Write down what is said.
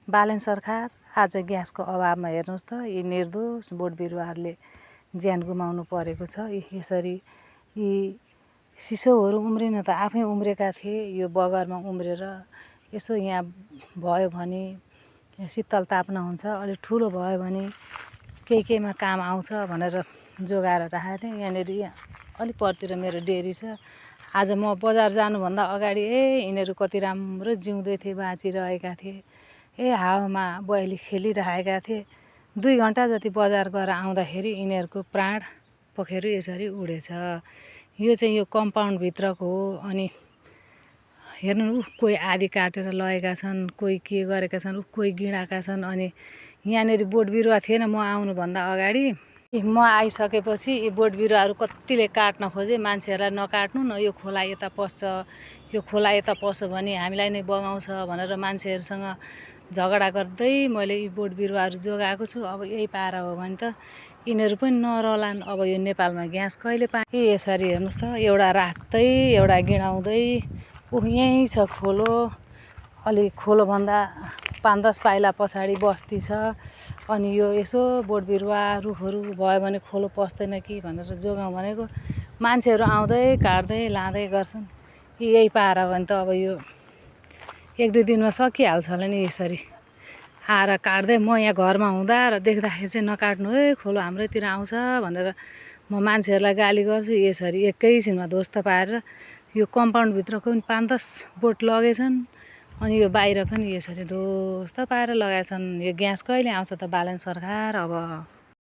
बालन सरकार आज ग्यासको अभावमा हेर्नुहोस् त यी निर्दोष बोट बिरुवाहरूले ज्यान गुमाउनु परेको छ। यसरी यी सिसौहरू उम्रिन त आफै उम्रेका थिए, यो बगरमा उम्रेर यसो यहाँ भयो भने शीतल ताप्न हुन्छ, अलिक ठुलो भयो भने केहीमा काम आउँछ भनेर जोगाएर राखेको थिएँ। यहाँनिर अलिक परतिर मेरो डेरी छ। आज म बजार जानुभन्दा अगाडि यिनीहरू कति राम्रो जिउँदै थिए, बाँचिरहेका थिए। हावामा बयली खेलिरहेका थिए। 2 घन्टा जति बजार गएर आउँदाखेरि यिनीहरूको प्राण पोखेर यसरी उडेछ। यो चाहिँ यो कम्पाउन्डभित्रको हो। अनि हेर्नु कोही आधी काटेर लगेका छन्, कोही के गरेका छन्, कोही गिडाका छन्। अनि यहाँनिर बोट बिरुवा थिएन म आउनुभन्दा अगाडि। म आइसकेपछि यी बोट बिरुवाहरू कतिले काट्न खोजे। मान्छेहरूलाई नकाट्नु न, यो खोला यता पस्छ, यो खोला यता पस्छ भने हामीलाई नै बगाउँछ भनेर मान्छेहरूसँग झगडा गर्दै मैले यी बोट बिरुवाहरू जोगाएको छु। अब यही पारा हो भने त यिनीहरू पनि नरहलान्। अब यो नेपालमा ग्यास कहिले पाए। यसरी हेर्नुहोस् त, एउटा राख्दै एउटा गिडाउँदै यहीँ छ खोलो। अलि खोलोभन्दा 5-10 पाइला पछाडि बस्ती छ। अनि यो यसो बोट बिरुवा रुखहरू भयो भने खोलो पस्दैन कि भनेर जोगाउँ भनेको। मान्छेहरू आउँदै काट्दै लाँदै गर्छन्। यही पारा हो भने त अब यो 1-2 दिनमा सकिहाल्छ होला नि। यसरी आएर काट्दै म यहाँ घरमा हुँदा र देख्दाखेरि चाहिँ नकाट्नु है, खोलो हाम्रैतिर आउँछ भनेर म मान्छेहरूलाई गाली गर्छु। यसरी एकैछिनमा ध्वस्त पारेर यो कम्पाउन्डभित्रको पनि 5-10 बोट लगेछन्। अनि यो बाहिर पनि यसरी ध्वस्त पारेर लगाएछन्। यो ग्यास कहिले आउँछ त बालन सरकार अब।